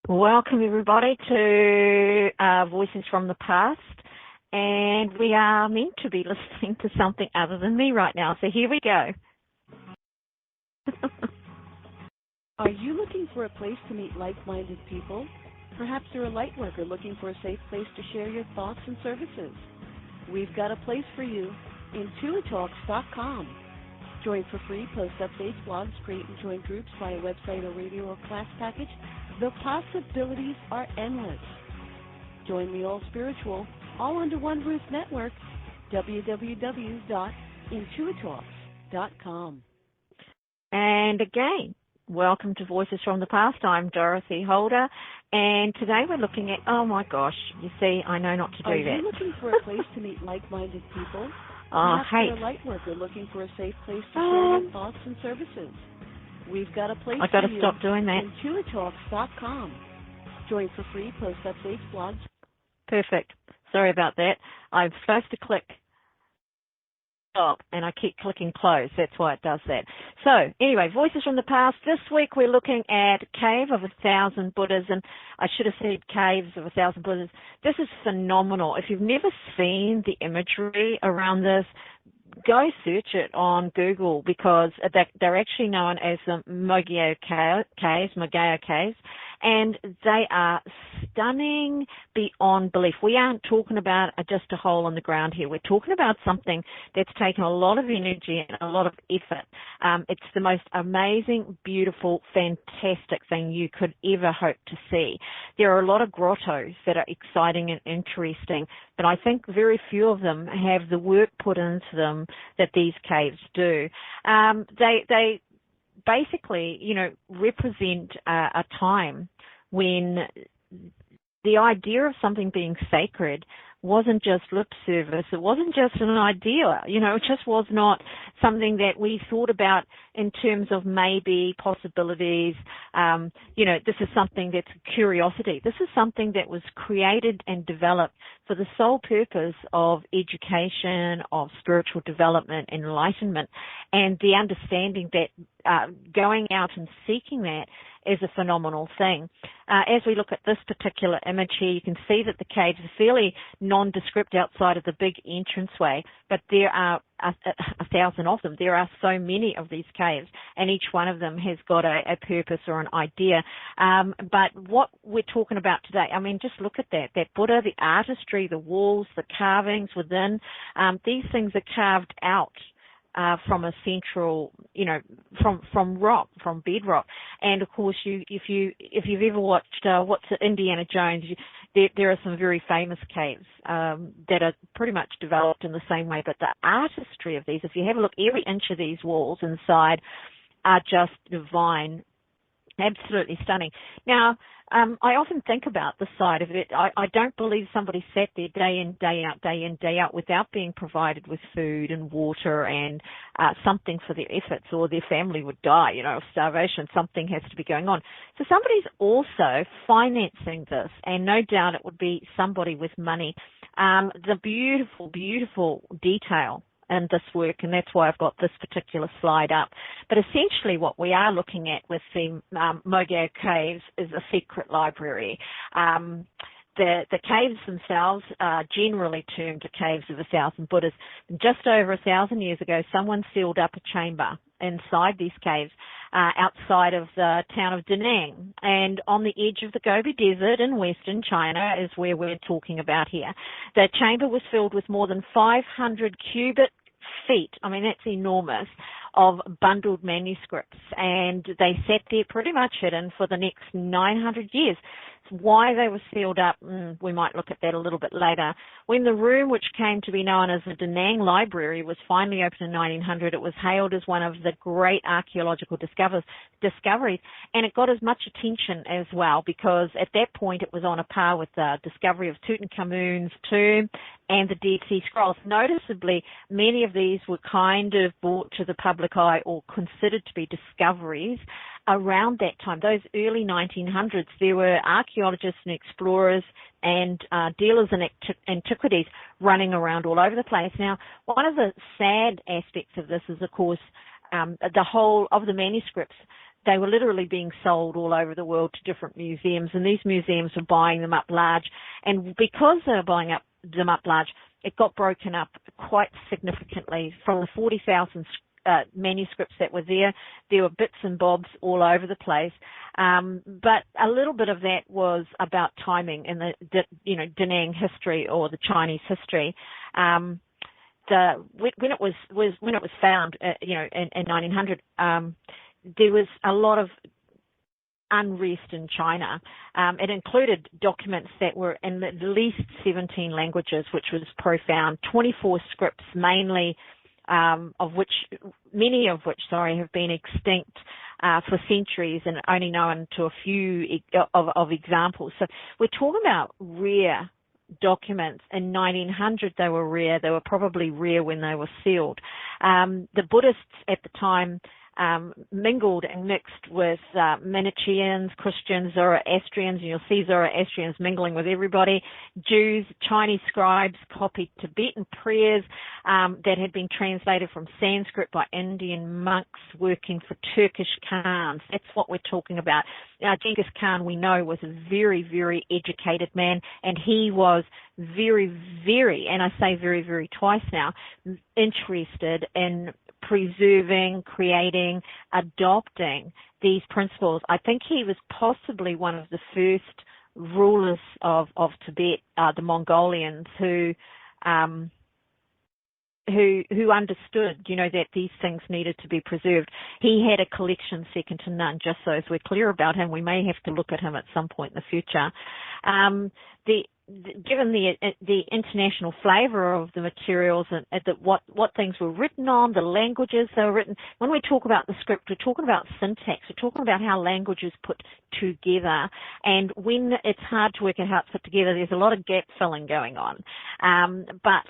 Welcome everybody to Voices from the Past, and we are meant to be listening to something other than me right now, so here we go. Are you looking for a place to meet like-minded people? Perhaps you're a light worker looking for a safe place to share your thoughts and services. We've got a place for you, IntuiTalks.com. Join for free, post updates, blogs, create and join groups via website or radio or class package. The possibilities are endless. Join the all-spiritual, all-under-one roof network, www.IntuiTalks.com. And again, welcome to Voices from the Past. I'm Dorothy-holder, and today we're looking at, oh my gosh, you see, I know not to do that. Are you looking for a place to meet like-minded people? Perhaps you're a light worker looking for a safe place to share your thoughts and services. We've got a place I've got for to you. stop doing that. IntuiTalks.com. Join for free, post updates, blogs. Perfect. Sorry about that. I'm supposed to click stop, and I keep clicking close. That's why it does that. So, anyway, Voices from the Past. This week we're looking at Cave of 1,000 Buddhas, and I should have said Caves of 1,000 Buddhas. This is phenomenal. If you've never seen the imagery around this, go search it on Google, because they're actually known as the Mogao Caves, and they are stunning beyond belief. We aren't talking about just a hole in the ground here. We're talking about something that's taken a lot of energy and a lot of effort. It's the most amazing, beautiful, fantastic thing you could ever hope to see. There are a lot of grottos that are exciting and interesting, but I think very few of them have the work put into them that these caves do. They basically, represent a time when the idea of something being sacred wasn't just lip service. It wasn't just an idea. It just was not something that we thought about in terms of maybe possibilities. This is something that's curiosity. This is something that was created and developed for the sole purpose of education, of spiritual development, enlightenment, and the understanding that going out and seeking that is a phenomenal thing. As we look at this particular image here, you can see that the caves are fairly nondescript outside of the big entranceway, but there are 1,000 of them. There are so many of these caves, and each one of them has got a purpose or an idea. But what we're talking about today, just look at that Buddha, the artistry, the walls, the carvings within. These things are carved out from a central, from rock, from bedrock. And of course, if you've ever watched what's Indiana Jones, there are some very famous caves that are pretty much developed in the same way. But the artistry of these, if you have a look, every inch of these walls inside are just divine. Absolutely stunning. Now, I often think about the side of it. I don't believe somebody sat there day in, day out without being provided with food and water and something for their efforts, or their family would die, of starvation. Something has to be going on. So somebody's also financing this, and no doubt it would be somebody with money. The beautiful, beautiful detail in this work, and that's why I've got this particular slide up. But essentially what we are looking at with the Mogao Caves is a secret library. The caves themselves are generally termed the Caves of 1,000 Buddhas. Just over 1,000 years ago, someone sealed up a chamber inside these caves outside of the town of Da Nang. And on the edge of the Gobi Desert in western China is where we're talking about here. The chamber was filled with more than 500 cubic feet, that's enormous, of bundled manuscripts, and they sat there pretty much hidden for the next 900 years. Why they were sealed up, we might look at that a little bit later. When the room, which came to be known as the Da Nang Library, was finally opened in 1900, it was hailed as one of the great archaeological discoveries, and it got as much attention as well, because at that point it was on a par with the discovery of Tutankhamun's tomb and the Dead Sea Scrolls. Noticeably, many of these were kind of brought to the public eye or considered to be discoveries around that time. Those early 1900s, there were archaeologists and explorers and dealers in antiquities running around all over the place. Now, one of the sad aspects of this is, of course, the whole of the manuscripts, they were literally being sold all over the world to different museums, and these museums were buying them up large. And because they were buying them up large, it got broken up quite significantly. From the 40,000 manuscripts that were there were bits and bobs all over the place. But a little bit of that was about timing in the Da Nang history or the Chinese history. When it was found, in 1900, there was a lot of unrest in China. It included documents that were in at least 17 languages, which was profound. 24 scripts, mainly many of which have been extinct for centuries and only known to a few of examples. So we're talking about rare documents. In 1900, they were rare. They were probably rare when they were sealed. The Buddhists at the time mingled and mixed with Manichaeans, Christians, Zoroastrians, and you'll see Zoroastrians mingling with everybody. Jews, Chinese scribes copied Tibetan prayers that had been translated from Sanskrit by Indian monks working for Turkish Khans. That's what we're talking about. Genghis Khan, we know, was a very, very educated man, and he was very, very, and I say very, very twice now, interested in preserving, creating, adopting these principles. I think he was possibly one of the first rulers of Tibet, the Mongolians, who understood, that these things needed to be preserved. He had a collection second to none, just so as we're clear about him. We may have to look at him at some point in the future. Given the international flavor of the materials and what things were written on, the languages they were written. When we talk about the script, we're talking about syntax. We're talking about how language is put together. And when it's hard to work out how it's put together, there's a lot of gap filling going on. But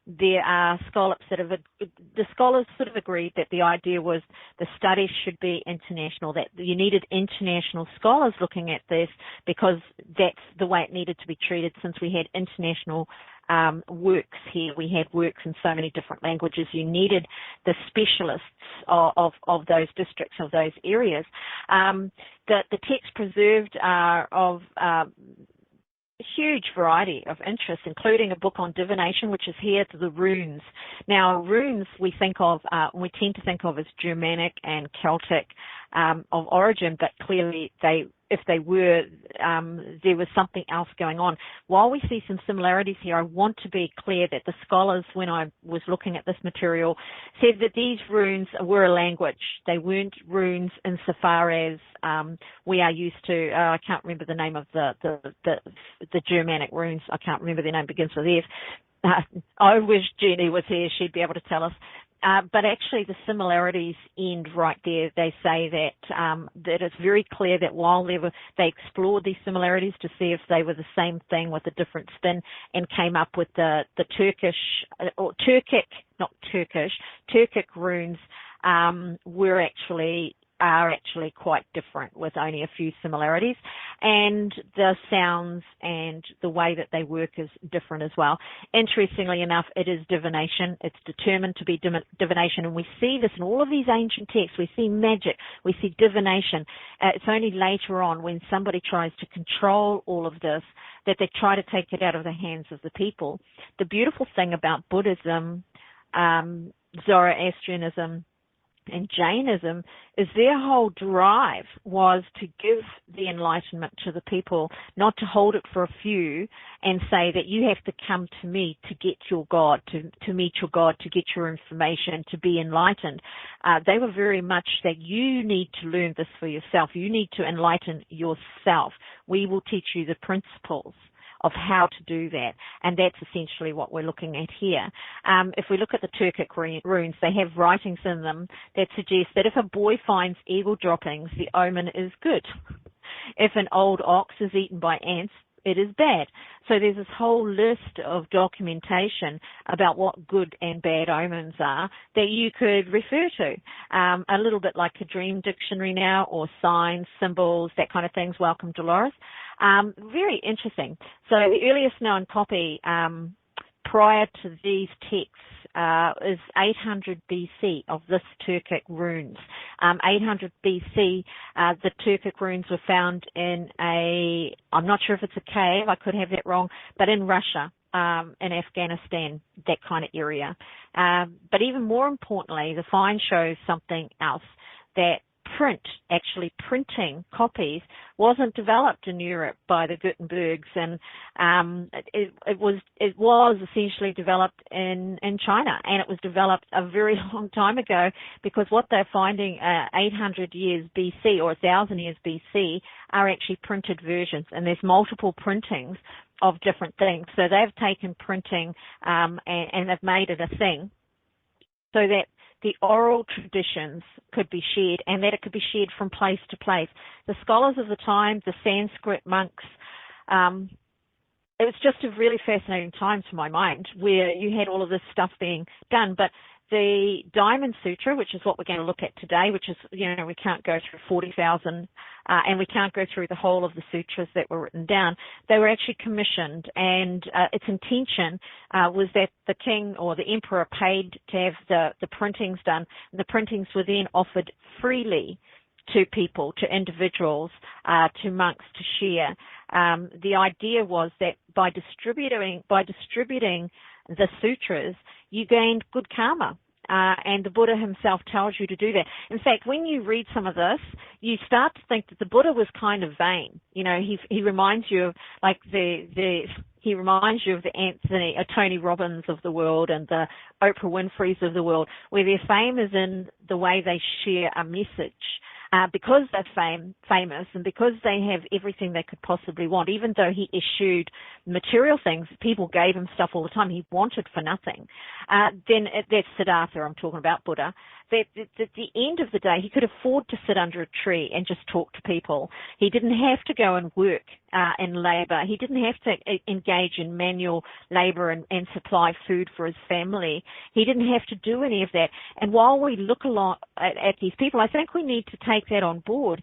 there are the scholars sort of agreed that the idea was the studies should be international, that you needed international scholars looking at this because that's the way it needed to be treated, since we had international works here. We had works in so many different languages. You needed the specialists of those districts, of those areas. The texts preserved are of huge variety of interests, including a book on divination, which is here to the runes. Now, runes we tend to think of as Germanic and Celtic of origin, but clearly if they were, there was something else going on. While we see some similarities here, I want to be clear that the scholars, when I was looking at this material, said that these runes were a language. They weren't runes insofar as we are used to. I can't remember the name of the Germanic runes. I can't remember their name. Begins with F. I wish Jenny was here. She'd be able to tell us. But actually the similarities end right there. They say that it's very clear that while they explored these similarities to see if they were the same thing with a different spin, and came up with the Turkic runes are actually quite different, with only a few similarities, and the sounds and the way that they work is different as well. Interestingly enough, it is divination. It's determined to be divination, and we see this in all of these ancient texts. We see magic, we see divination. It's only later on, when somebody tries to control all of this, that they try to take it out of the hands of the people. The beautiful thing about Buddhism, Zoroastrianism, and Jainism is their whole drive was to give the enlightenment to the people, not to hold it for a few and say that you have to come to me to get your God, to meet your God, to get your information, to be enlightened. They were very much that you need to learn this for yourself. You need to enlighten yourself. We will teach you the principles of how to do that, and that's essentially what we're looking at here. If we look at the Turkic runes, they have writings in them that suggest that if a boy finds eagle droppings, the omen is good. If an old ox is eaten by ants, it is bad. So there's this whole list of documentation about what good and bad omens are that you could refer to. A little bit like a dream dictionary now, or signs, symbols, that kind of things. Welcome, Dolores. Very interesting. So the earliest known copy prior to these texts is 800 BC of this Turkic runes. 800 BC, the Turkic runes were found in I'm not sure if it's a cave, I could have that wrong, but in Russia, in Afghanistan, that kind of area. But even more importantly, the find shows something else, that printing copies wasn't developed in Europe by the Gutenbergs, and it was essentially developed in China, and it was developed a very long time ago, because what they're finding 800 years BC or 1,000 years BC are actually printed versions, and there's multiple printings of different things. So they've taken printing and they've made it a thing so that the oral traditions could be shared, and that it could be shared from place to place. The scholars of the time, the Sanskrit monks, it was just a really fascinating time to my mind, where you had all of this stuff being done. But the Diamond Sutra, which is what we're going to look at today, which is, we can't go through 40,000, and we can't go through the whole of the sutras that were written down. They were actually commissioned, and its intention was that the king or the emperor paid to have the printings done. The printings were then offered freely to people, to individuals, to monks to share. The idea was that by distributing the sutras, you gained good karma. And the Buddha himself tells you to do that. In fact, when you read some of this, you start to think that the Buddha was kind of vain. He reminds you of like he reminds you of the Anthony, Tony Robbins of the world and the Oprah Winfreys of the world, where their fame is in the way they share a message. Because they're famous and because they have everything they could possibly want, even though he eschewed material things, people gave him stuff all the time. He wanted for nothing. Then that's Siddhartha I'm talking about, Buddha. At the end of the day, he could afford to sit under a tree and just talk to people. He didn't have to go and work in labor. He didn't have to engage in manual labor and supply food for his family. He didn't have to do any of that. And while we look a lot at these people, I think we need to take that on board.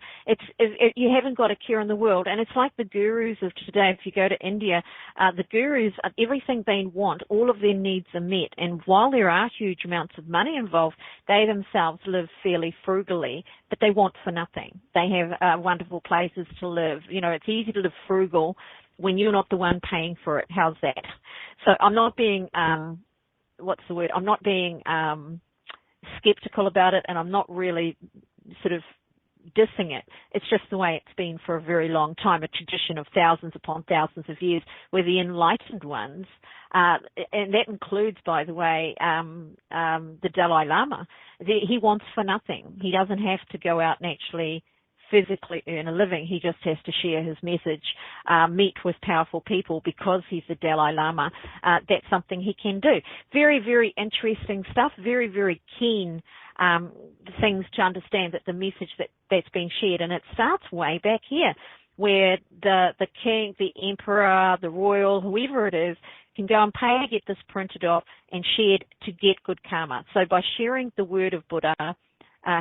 You haven't got a care in the world. And it's like the gurus of today. If you go to India, the gurus, everything they want, all of their needs are met. And while there are huge amounts of money involved, they themselves live fairly frugally, but they want for nothing. They have wonderful places to live. It's easy to live frugal when you're not the one paying for it. How's that? So I'm not being, I'm not being skeptical about it, and I'm not really sort of dissing it. It's just the way it's been for a very long time, a tradition of thousands upon thousands of years, where the enlightened ones, and that includes, by the way, the Dalai Lama, he wants for nothing. He doesn't have to go out and actually physically earn a living. He just has to share his message, meet with powerful people because he's the Dalai Lama. That's something he can do. Very, very interesting stuff, very, very keen things to understand that the message that's being shared. And it starts way back here, where the king, the emperor, the royal, whoever it is, can go and pay to get this printed off and shared to get good karma. So by sharing the word of Buddha,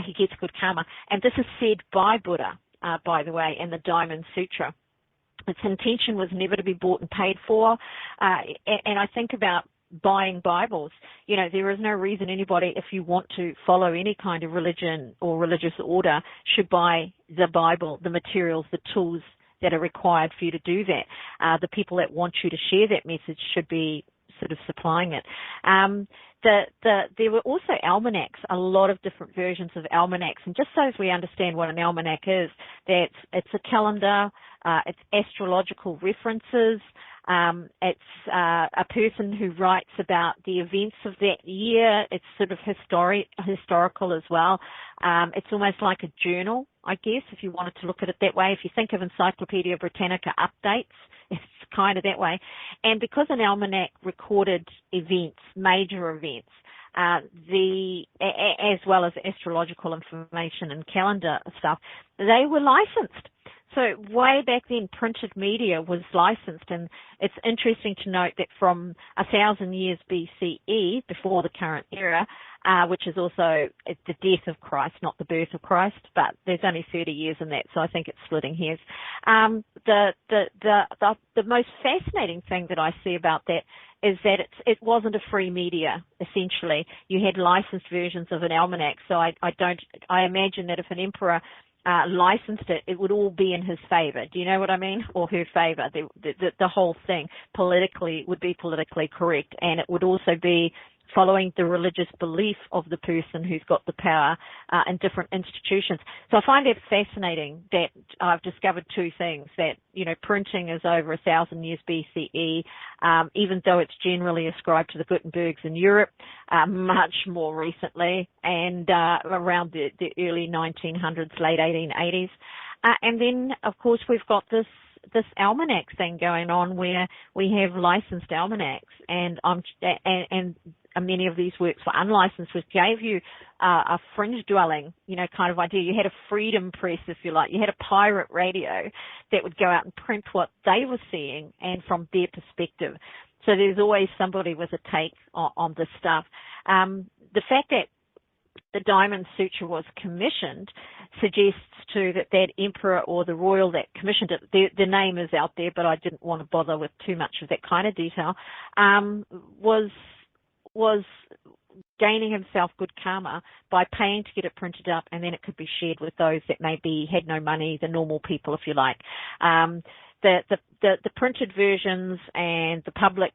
he gets good karma. And this is said by Buddha, by the way, in the Diamond Sutra. Its intention was never to be bought and paid for. And I think about buying Bibles. There is no reason anybody, if you want to follow any kind of religion or religious order, should buy the Bible, the materials, the tools that are required for you to do that. The people that want you to share that message should be sort of supplying it. There were also almanacs, a lot of different versions of almanacs. And just so as we understand what an almanac is, that it's a calendar, it's astrological references, it's a person who writes about the events of that year. It's sort of historical as well. It's almost like a journal, I guess, if you wanted to look at it that way. If you think of Encyclopedia Britannica updates, it's kind of that way. And because an almanac recorded events, major events, as well as astrological information and calendar stuff, they were licensed. So way back then, printed media was licensed, and it's interesting to note that from 1,000 years BCE, before the current era, which is also the death of Christ, not the birth of Christ, but there's only 30 years in that, so I think it's splitting hairs. The most fascinating thing that I see about that is that it wasn't a free media, essentially. You had licensed versions of an almanac, so I imagine that if an emperor licensed it, it would all be in his favor. Do you know what I mean? Or her favor. The whole thing politically would be politically correct, and it would also be following the religious belief of the person who's got the power in different institutions. So I find it fascinating that I've discovered two things, that, printing is over 1,000 years BCE, even though it's generally ascribed to the Gutenbergs in Europe, much more recently, and around the early 1900s, late 1880s. And then, of course, we've got this almanac thing going on where we have licensed almanacs, and many of these works were unlicensed, which gave you a fringe dwelling, kind of idea. You had a freedom press, if you like. You had a pirate radio that would go out and print what they were seeing and from their perspective. So there's always somebody with a take on this stuff. The fact that the Diamond Sutra was commissioned suggests too that emperor or the royal that commissioned it, the name is out there, but I didn't want to bother with too much of that kind of detail, was gaining himself good karma by paying to get it printed up, and then it could be shared with those that maybe had no money, the normal people, if you like. The printed versions and the public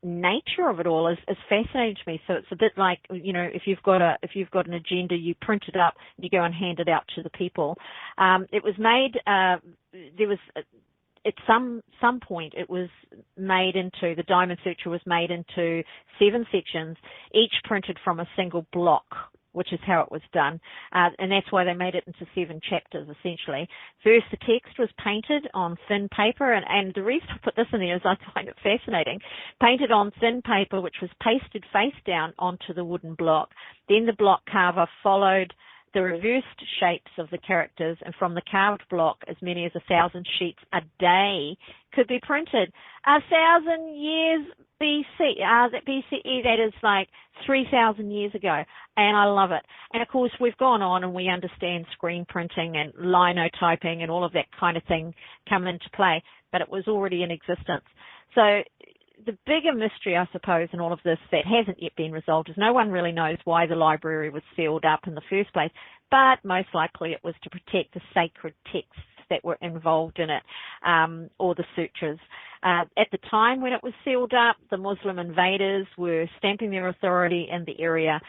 nature of it all is fascinating to me. So it's a bit like, if you've got an agenda, you print it up, you go and hand it out to the people. It was made. At some point, it was made into, the Diamond Sutra was made into 7 sections, each printed from a single block, which is how it was done. And that's why they made it into 7 chapters, essentially. First, the text was painted on thin paper, and the reason I put this in there is I find it fascinating. Painted on thin paper, which was pasted face down onto the wooden block. Then the block carver followed the reversed shapes of the characters, and from the carved block, as many as 1,000 sheets a day could be printed. 1,000 years BCE, that is like 3,000 years ago, and I love it. And of course, we've gone on and we understand screen printing and linotyping and all of that kind of thing come into play, but it was already in existence. So the bigger mystery, I suppose, in all of this that hasn't yet been resolved is no one really knows why the library was sealed up in the first place, but most likely it was to protect the sacred texts that were involved in it, or the sutras. At the time when it was sealed up, the Muslim invaders were stamping their authority in the area.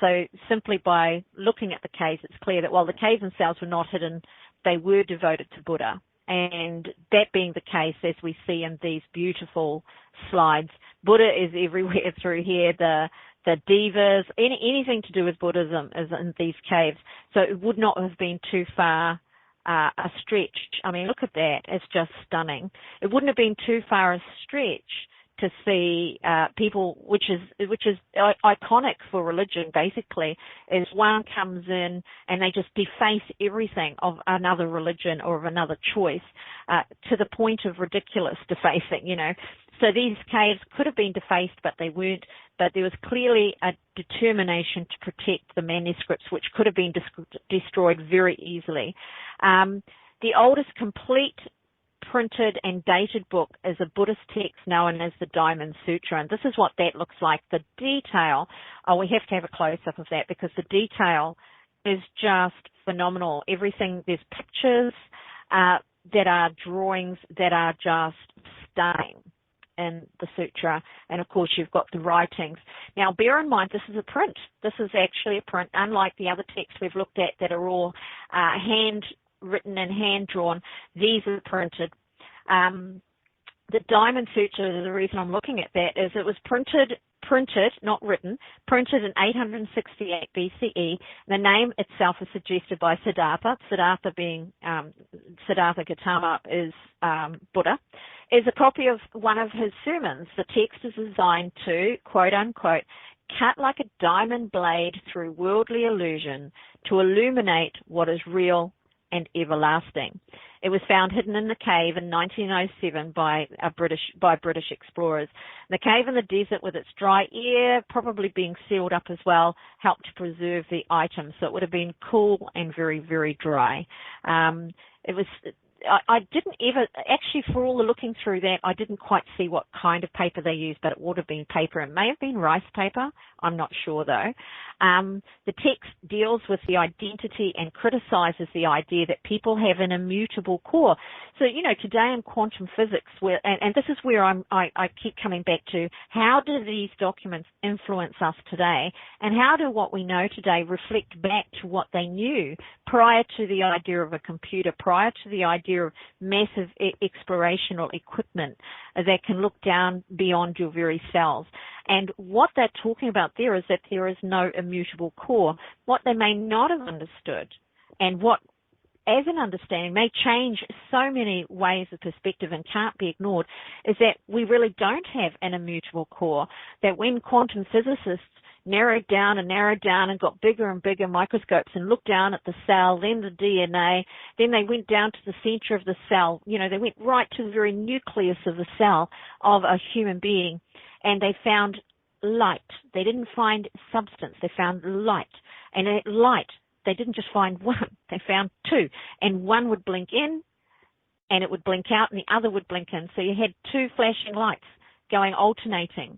So simply by looking at the caves, it's clear that while the caves themselves were not hidden, they were devoted to Buddha. And that being the case, as we see in these beautiful slides, Buddha is everywhere through here. The devas, anything to do with Buddhism is in these caves. So it would not have been too far a stretch. I mean, look at that. It's just stunning. It wouldn't have been too far a stretch to see people, which is iconic for religion, basically, is one comes in and they just deface everything of another religion or of another choice to the point of ridiculous defacing, So these caves could have been defaced, but they weren't. But there was clearly a determination to protect the manuscripts, which could have been destroyed very easily. The oldest complete printed and dated book is a Buddhist text known as the Diamond Sutra, and this is what that looks like. The detail, we have to have a close-up of that because the detail is just phenomenal. Everything, there's pictures that are drawings that are just stunning in the sutra, and of course you've got the writings. Now bear in mind, this is a print. This is actually a print, unlike the other texts we've looked at that are all handwritten and hand-drawn. These are printed. The Diamond Sutra, the reason I'm looking at that is it was printed, not written, printed in 868 BCE. The name itself is suggested by Siddhartha. Siddhartha being, Siddhartha Gautama is Buddha, is a copy of one of his sermons. The text is designed to, quote unquote, cut like a diamond blade through worldly illusion to illuminate what is real and everlasting. It was found hidden in the cave in 1907 by British explorers. The cave in the desert, with its dry air probably being sealed up as well, helped to preserve the item. So it would have been cool and very, very dry. It was I didn't ever, actually for all the looking through that, I didn't quite see what kind of paper they used, but it would have been paper. It may have been rice paper. I'm not sure though. The text deals with the identity and criticizes the idea that people have an immutable core. So, today in quantum physics, and this is where I keep coming back to, how do these documents influence us today, and how do what we know today reflect back to what they knew prior to the idea of a computer, prior to the idea of massive explorational equipment that can look down beyond your very cells. And what they're talking about there is that there is no immutable core. What they may not have understood, and what as an understanding may change so many ways of perspective and can't be ignored, is that we really don't have an immutable core. That when quantum physicists narrowed down and got bigger and bigger microscopes and looked down at the cell, then the DNA, then they went down to the center of the cell. They went right to the very nucleus of the cell of a human being, and they found light. They didn't find substance. They found light. And that light, they didn't just find one. They found two. And one would blink in, and it would blink out, and the other would blink in. So you had two flashing lights going alternating.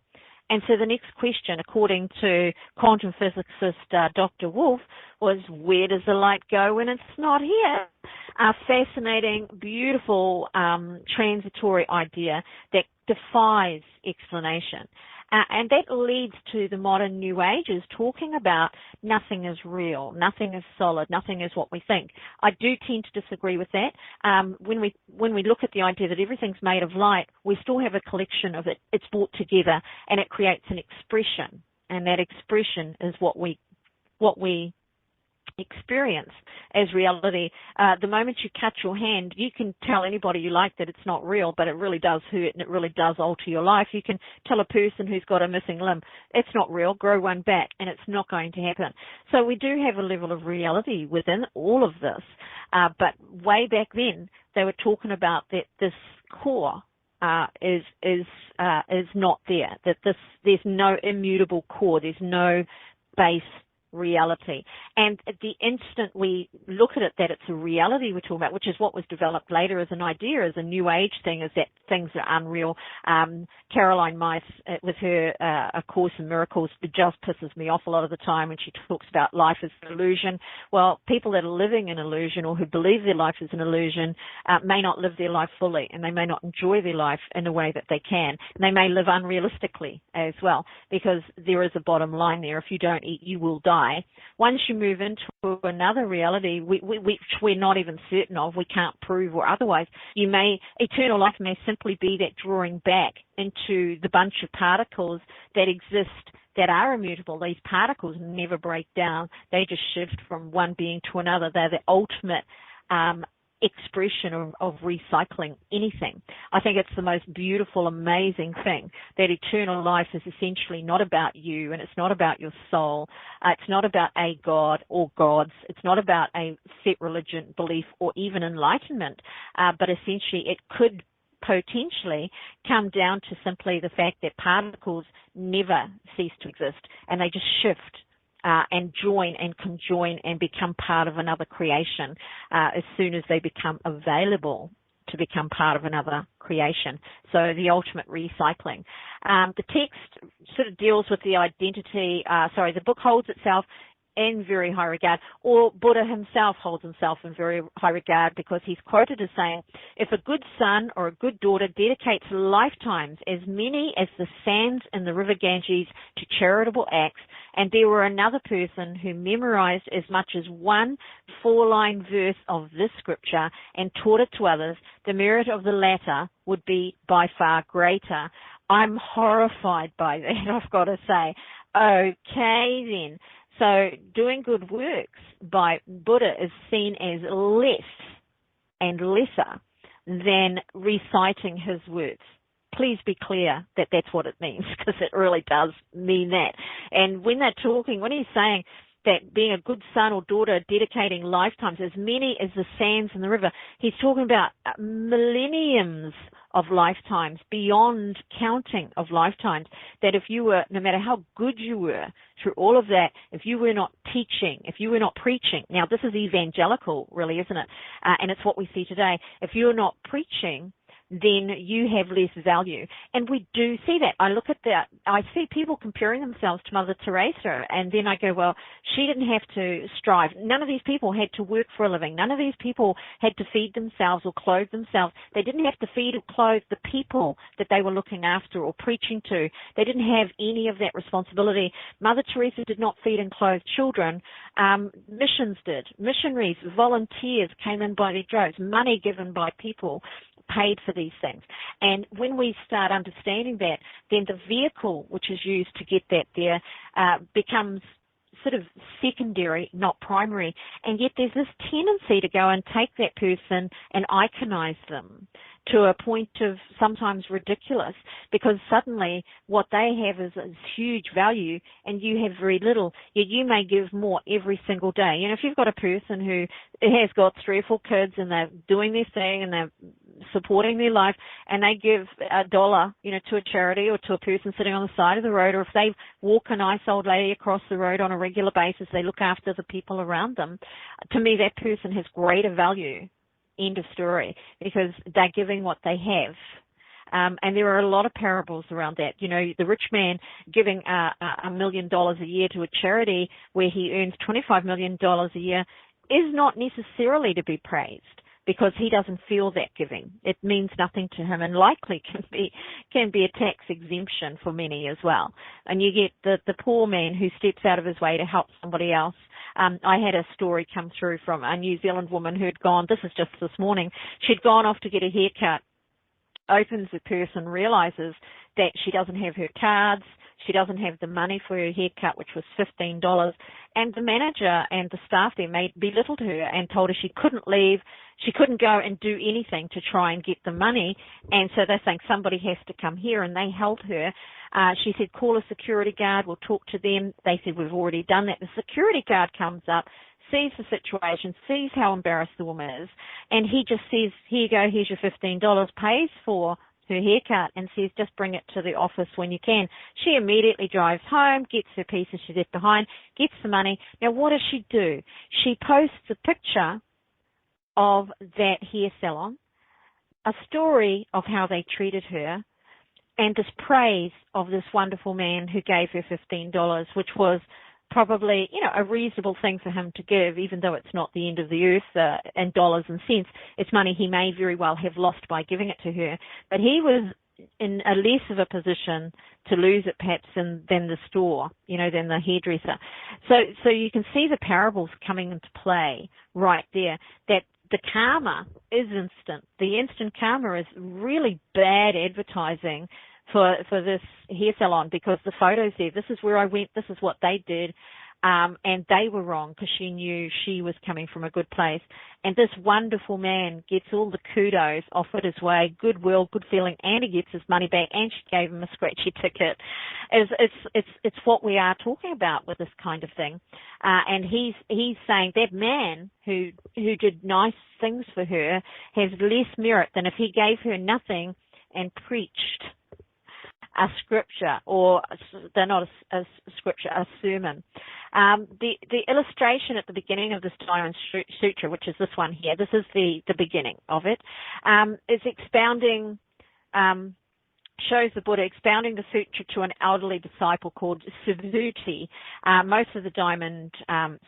And so the next question, according to quantum physicist Dr. Wolf, was, where does the light go when it's not here? A fascinating, beautiful, transitory idea that defies explanation. And that leads to the modern New Ages talking about nothing is real, nothing is solid, nothing is what we think. I do tend to disagree with that. When we look at the idea that everything's made of light, we still have a collection of it. It's brought together, and it creates an expression, and that expression is what we experience as reality. The moment you cut your hand, you can tell anybody you like that it's not real, but it really does hurt and it really does alter your life. You can tell a person who's got a missing limb, it's not real, grow one back, and it's not going to happen. So we do have a level of reality within all of this. But way back then, they were talking about that this core is not there, that there's no immutable core, there's no base reality. And at the instant we look at it that it's a reality we're talking about, which is what was developed later as an idea, as a new age thing, is that things are unreal. Caroline Myss, with her A Course in Miracles, it just pisses me off a lot of the time when she talks about life as an illusion. Well, people that are living an illusion or who believe their life is an illusion may not live their life fully, and they may not enjoy their life in a way that they can. And they may live unrealistically as well, because there is a bottom line there. If you don't eat, you will die. Once you move into another reality, which we're not even certain of, we can't prove or otherwise, eternal life may simply be that drawing back into the bunch of particles that exist that are immutable. These particles never break down. They just shift from one being to another. They're the ultimate expression of recycling anything. I think it's the most beautiful, amazing thing, that eternal life is essentially not about you, and it's not about your soul. It's not about a god or gods. It's not about a set religion, belief, or even enlightenment, but essentially it could potentially come down to simply the fact that particles never cease to exist, and they just shift and join and conjoin and become part of another creation as soon as they become available to become part of another creation. So the ultimate recycling. The text sort of deals with the identity, the book holds itself in very high regard, or Buddha himself holds himself in very high regard, because he's quoted as saying, if a good son or a good daughter dedicates lifetimes, as many as the sands in the river Ganges, to charitable acts, and there were another person who memorized as much as one 4-line verse of this scripture and taught it to others, the merit of the latter would be by far greater. I'm horrified by that, I've got to say. Okay then. So doing good works by Buddha is seen as less and lesser than reciting his words. Please be clear that that's what it means, because it really does mean that. And when he's saying that being a good son or daughter dedicating lifetimes, as many as the sands in the river, he's talking about millenniums of lifetimes, beyond counting of lifetimes, that if you were, no matter how good you were through all of that, if you were not teaching, if you were not preaching, now this is evangelical really, isn't it? And it's what we see today. If you're not preaching, then you have less value. And we do see that. I look at that. I see people comparing themselves to Mother Teresa, and then I go, well, she didn't have to strive. None of these people had to work for a living. None of these people had to feed themselves or clothe themselves. They didn't have to feed or clothe the people that they were looking after or preaching to. They didn't have any of that responsibility. Mother Teresa did not feed and clothe children. Missions did. Missionaries, volunteers came in by their droves, money given by people paid for these things. And when we start understanding that, then the vehicle which is used to get that there becomes sort of secondary, not primary. And yet there's this tendency to go and take that person and iconize them to a point of sometimes ridiculous, because suddenly what they have is huge value and you have very little, yet you may give more every single day. You know, if you've got a person who has got 3 or 4 kids and they're doing their thing and they're supporting their life, and they give $1, you know, to a charity or to a person sitting on the side of the road, or if they walk a nice old lady across the road on a regular basis, they look after the people around them. To me, that person has greater value. End of story, because they're giving what they have. And there are a lot of parables around that. You know, the rich man giving $1 million a year to a charity where he earns $25 million a year is not necessarily to be praised, because he doesn't feel that giving. It means nothing to him, and likely can be a tax exemption for many as well. And you get the poor man who steps out of his way to help somebody else. I had a story come through from a New Zealand woman who'd gone, this is just this morning, she'd gone off to get a haircut, opens the purse and realizes that she doesn't have her cards, she doesn't have the money for her haircut, which was $15, and the manager and the staff there belittled her and told her she couldn't leave, she couldn't go and do anything to try and get the money, and so they're saying somebody has to come here, and they held her. She said, call a security guard, we'll talk to them. They said, we've already done that. The security guard comes up, sees the situation, sees how embarrassed the woman is, and he just says, here you go, here's your $15, pays for her haircut and says, just bring it to the office when you can. She immediately drives home, gets her pieces she left behind, gets the money. Now, what does she do? She posts a picture of that hair salon, a story of how they treated her, and this praise of this wonderful man who gave her $15, which was probably, you know, a reasonable thing for him to give, even though it's not the end of the earth in dollars and cents. It's money he may very well have lost by giving it to her. But he was in a less of a position to lose it perhaps than the store, you know, than the hairdresser. So you can see the parables coming into play right there, that the karma is instant. The instant karma is really bad advertising for this hair salon, because the photos there, this is where I went, this is what they did, and they were wrong because she knew she was coming from a good place. And this wonderful man gets all the kudos offered his way, goodwill, good feeling, and he gets his money back, and she gave him a scratchy ticket. It's what we are talking about with this kind of thing. And he's saying that man who did nice things for her has less merit than if he gave her nothing and preached a scripture, or they're not a scripture, a sermon. The illustration at the beginning of this Diamond Sutra, which is this one here, this is the beginning of it, is expounding, shows the Buddha expounding the sutra to an elderly disciple called Subhuti. Most of the Diamond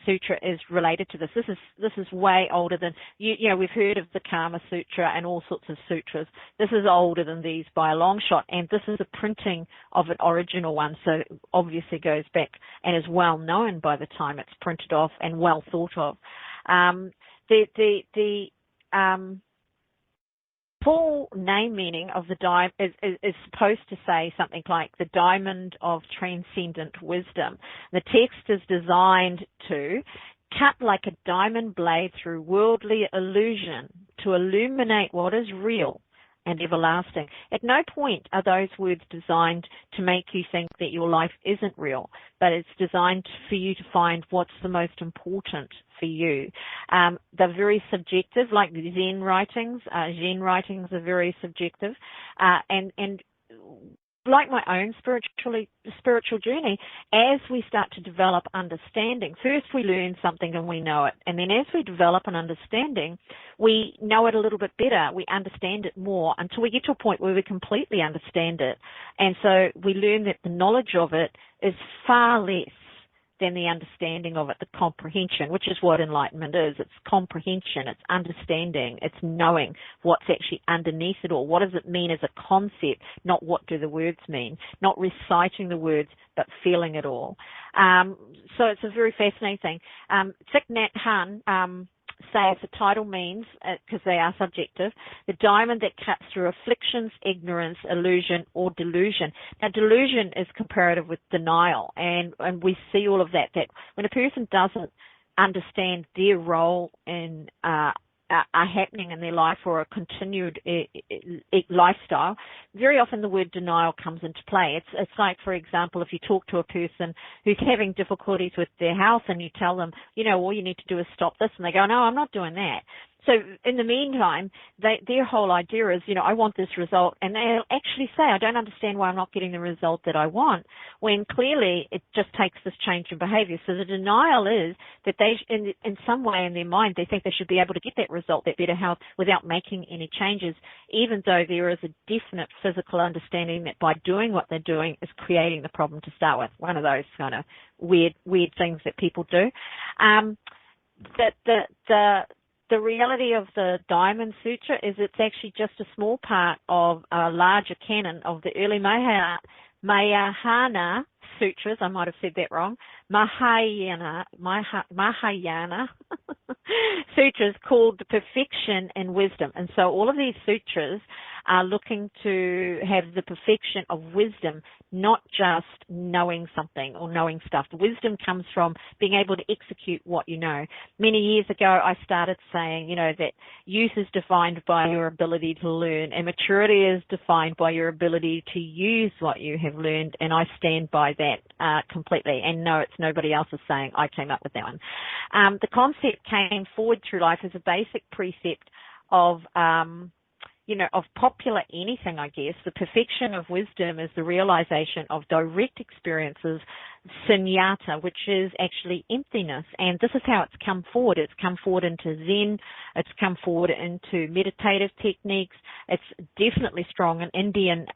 Sutra is related to this. This is way older than, you know, we've heard of the Kama Sutra and all sorts of sutras. This is older than these by a long shot, and this is a printing of an original one, so obviously goes back and is well known by the time it's printed off and well thought of. The full name meaning of the diamond is supposed to say something like the diamond of transcendent wisdom. The text is designed to cut like a diamond blade through worldly illusion to illuminate what is real, and everlasting. At no point are those words designed to make you think that your life isn't real, but it's designed for you to find what's the most important for you. They're very subjective, like Zen writings. Zen writings are very subjective, and like my own spiritual journey, as we start to develop understanding, first we learn something and we know it. And then as we develop an understanding, we know it a little bit better. We understand it more until we get to a point where we completely understand it. And so we learn that the knowledge of it is far less than the understanding of it, the comprehension, which is what enlightenment is. It's comprehension, it's understanding, it's knowing what's actually underneath it all. What does it mean as a concept, not what do the words mean, not reciting the words, but feeling it all. So it's a very fascinating thing. Thich Nhat Hanh says the title means, because they are subjective, the diamond that cuts through afflictions, ignorance, illusion, or delusion. Now, delusion is comparative with denial, and we see all of that when a person doesn't understand their role in are happening in their life or a continued lifestyle, very often the word denial comes into play. It's like, for example, if you talk to a person who's having difficulties with their health and you tell them, all you need to do is stop this, and they go, no, I'm not doing that. So in the meantime, their whole idea is, I want this result, and they'll actually say, I don't understand why I'm not getting the result that I want, when clearly it just takes this change in behavior. So the denial is that they, in some way in their mind, they think they should be able to get that result, that better health, without making any changes, even though there is a definite physical understanding that by doing what they're doing is creating the problem to start with. One of those kind of weird things that people do. The reality of the Diamond Sutra is it's actually just a small part of a larger canon of the early Mahayana sutras. I might have said that wrong. Mahayana sutras called the perfection and wisdom. And so all of these sutras are looking to have the perfection of wisdom, not just knowing something or knowing stuff. Wisdom comes from being able to execute what you know. Many years ago, I started saying, that youth is defined by your ability to learn, and maturity is defined by your ability to use what you have learned, and I stand by that completely. And no, it's nobody else's saying. I came up with that one. The concept came forward through life as a basic precept of of popular anything, I guess. The perfection of wisdom is the realization of direct experiences, sunyata, which is actually emptiness. And this is how it's come forward. It's come forward into Zen. It's come forward into meditative techniques. It's definitely strong in Indian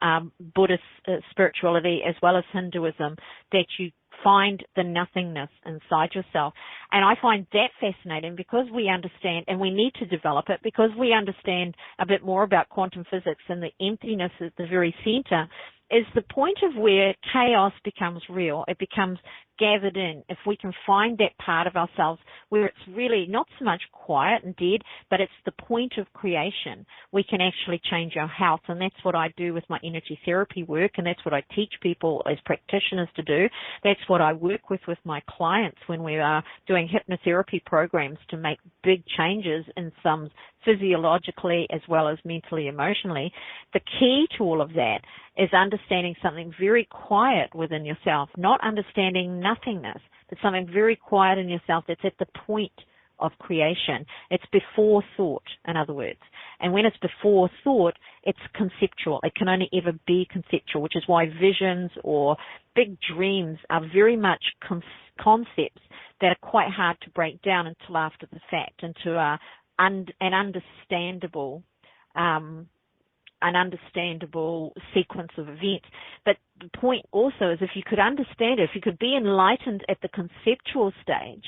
Buddhist spirituality as well as Hinduism, that you find the nothingness inside yourself. And I find that fascinating because we understand, and we need to develop it, because we understand a bit more about quantum physics, and the emptiness at the very center is the point of where chaos becomes real. It becomes gathered in. If we can find that part of ourselves where it's really not so much quiet and dead, but it's the point of creation, we can actually change our health. And that's what I do with my energy therapy work, and that's what I teach people as practitioners to do. That's what I work with my clients when we are doing hypnotherapy programs to make big changes in some physiologically as well as mentally, emotionally. The key to all of that is understanding something very quiet within yourself, not understanding nothingness, but something very quiet in yourself that's at the point of creation. It's before thought, in other words. And when it's before thought, it's conceptual. It can only ever be conceptual, which is why visions or big dreams are very much concepts that are quite hard to break down until after the fact, into an understandable sequence of events. But the point also is, if you could understand it, if you could be enlightened at the conceptual stage,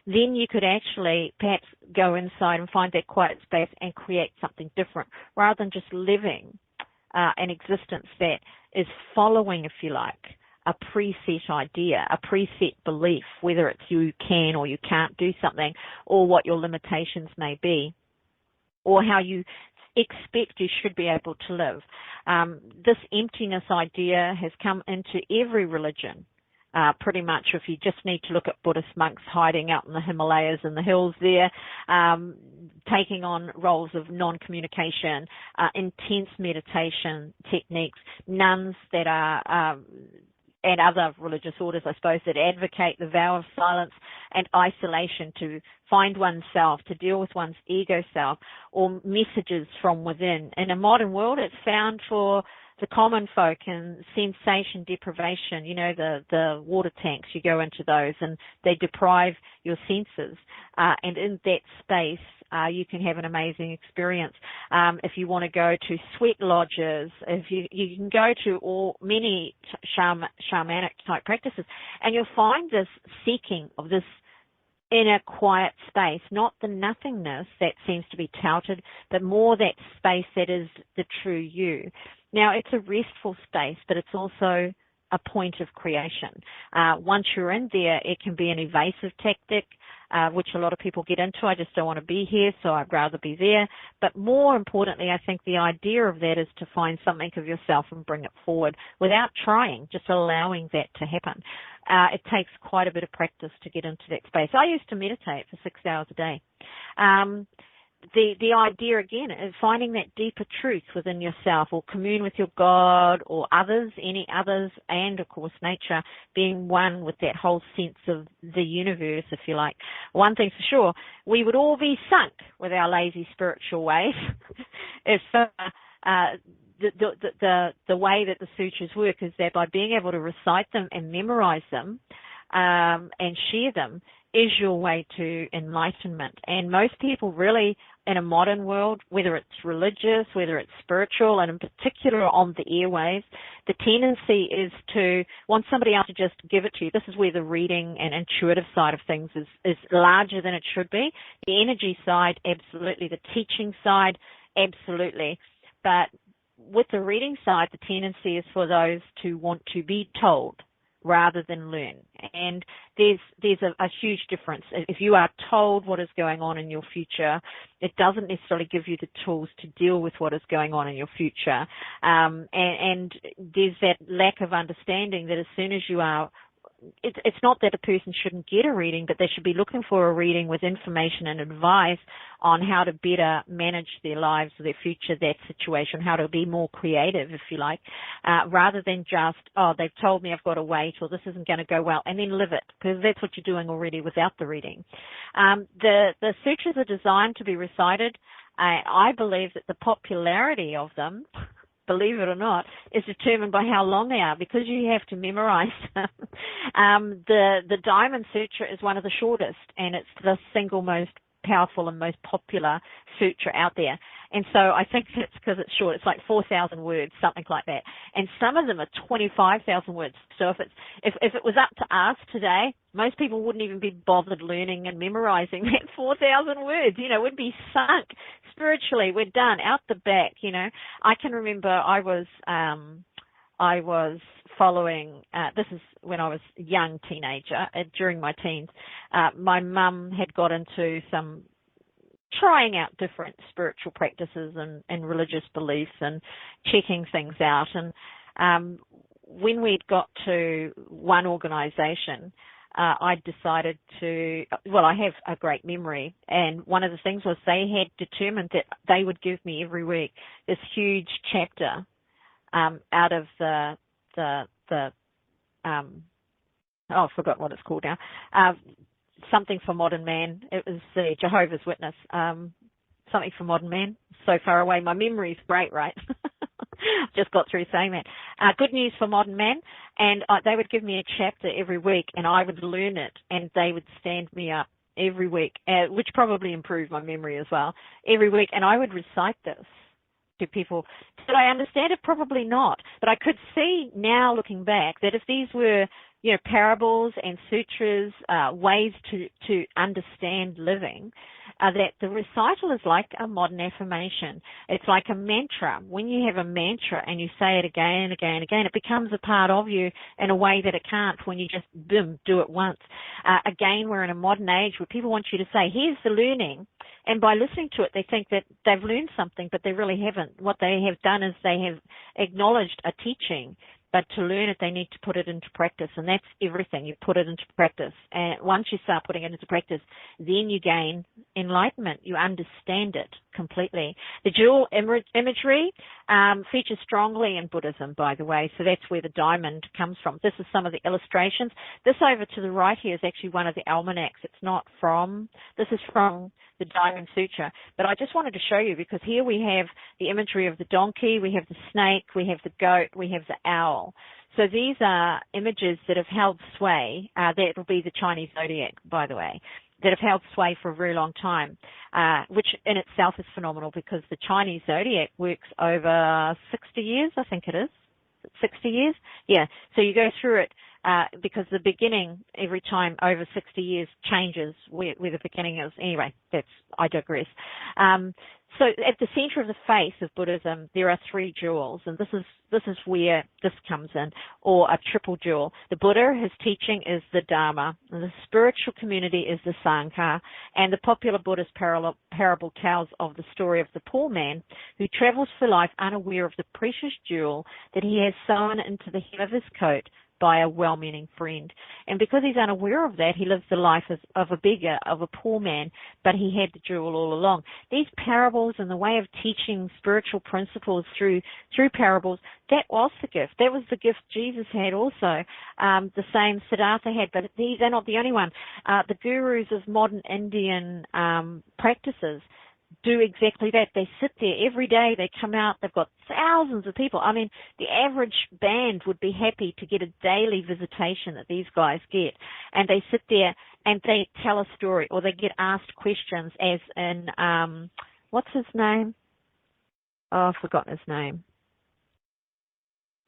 then you could actually perhaps go inside and find that quiet space and create something different, rather than just living an existence that is following, if you like, a preset idea, a preset belief, whether it's you can or you can't do something, or what your limitations may be, or how you expect you should be able to live. This emptiness idea has come into every religion pretty much if you just need to look at Buddhist monks hiding out in the Himalayas and the hills there, taking on roles of non-communication, intense meditation techniques, nuns that are and other religious orders, I suppose, that advocate the vow of silence and isolation to find oneself, to deal with one's ego self, or messages from within. In a modern world, it's found for the common folk and sensation deprivation, the water tanks, you go into those and they deprive your senses. And in that space, you can have an amazing experience. If you want to go to sweat lodges, if you can go to many shamanic type practices, and you'll find this seeking of this inner quiet space, not the nothingness that seems to be touted, but more that space that is the true you. Now, it's a restful space, but it's also a point of creation. Once you're in there, it can be an evasive tactic, which a lot of people get into. I just don't want to be here, so I'd rather be there. But more importantly, I think the idea of that is to find something of yourself and bring it forward without trying, just allowing that to happen. It takes quite a bit of practice to get into that space. I used to meditate for 6 hours a day. The idea, again, is finding that deeper truth within yourself, or commune with your God or others, any others, and, of course, nature, being one with that whole sense of the universe, if you like. One thing's for sure, we would all be sunk with our lazy spiritual ways if the way that the sutras work is that by being able to recite them and memorize them and share them is your way to enlightenment. And most people really, in a modern world, whether it's religious, whether it's spiritual, and in particular on the airwaves, the tendency is to want somebody else to just give it to you. This is where the reading and intuitive side of things is larger than it should be. The energy side, absolutely. The teaching side, absolutely. But with the reading side, the tendency is for those to want to be told rather than learn. And there's a huge difference. If you are told what is going on in your future, it doesn't necessarily give you the tools to deal with what is going on in your future. And there's that lack of understanding that as soon as you are, it's not that a person shouldn't get a reading, but they should be looking for a reading with information and advice on how to better manage their lives, their future, that situation, how to be more creative, if you like, rather than just, they've told me I've got to wait, or this isn't going to go well, and then live it, because that's what you're doing already without the reading. The sutras are designed to be recited. I believe that the popularity of them, believe it or not, is determined by how long they are, because you have to memorize them. The Diamond Sutra is one of the shortest, and it's the single most powerful and most popular sutra out there. And so I think it's because it's short. It's like 4,000 words, something like that. And some of them are 25,000 words. So if it was up to us today, most people wouldn't even be bothered learning and memorizing that 4,000 words. We'd be sunk spiritually. We're done, out the back. I can remember I was following, this is when I was a young teenager, during my teens. My mum had got into some trying out different spiritual practices and religious beliefs and checking things out. And when we'd got to one organisation, I decided I have a great memory, and one of the things was they had determined that they would give me every week this huge chapter out of I've forgotten what it's called now. Something for Modern Man. It was the Jehovah's Witness. Something for Modern Man. So far away. My memory's great, right? Just got through saying that. Good News for Modern Man. And they would give me a chapter every week, and I would learn it, and they would stand me up every week, which probably improved my memory as well, every week. And I would recite this to people. Did I understand it? Probably not. But I could see now, looking back, that if these were parables and sutras, ways to understand living, that the recital is like a modern affirmation. It's like a mantra. When you have a mantra and you say it again and again and again, it becomes a part of you in a way that it can't when you just, boom, do it once. Again, we're in a modern age where people want you to say, here's the learning. And by listening to it, they think that they've learned something, but they really haven't. What they have done is they have acknowledged a teaching, but to learn it, they need to put it into practice, and that's everything. You put it into practice, and once you start putting it into practice, then you gain enlightenment. You understand it completely. The jewel imagery features strongly in Buddhism, by the way, so that's where the diamond comes from. This is some of the illustrations. This over to the right here is actually one of the almanacs. It's not from, this is from the Diamond Sutra, but I just wanted to show you because here we have the imagery of the donkey, we have the snake, we have the goat, we have the owl. So these are images that have held sway. That will be the Chinese zodiac, by the way, that have held sway for a very long time, which in itself is phenomenal because the Chinese zodiac works over 60 years, I think it is. 60 years? Yeah. So you go through it because the beginning every time over 60 years changes where the beginning is. Anyway, I digress. So at the center of the face of Buddhism, there are three jewels, and this is where this comes in, or a triple jewel. The Buddha, his teaching is the Dharma, and the spiritual community is the Sangha, and the popular Buddhist parable tells of the story of the poor man who travels for life unaware of the precious jewel that he has sewn into the hem of his coat by a well-meaning friend. And because he's unaware of that, he lives the life of a beggar, of a poor man, but he had the jewel all along. These parables and the way of teaching spiritual principles through parables, that was the gift. That was the gift Jesus had also, the same Siddhartha had, but they're not the only one. The gurus of modern Indian practices do exactly that. They sit there every day. They come out. They've got thousands of people. I mean, the average band would be happy to get a daily visitation that these guys get. And they sit there and they tell a story or they get asked questions as in, what's his name? Oh, I've forgotten his name.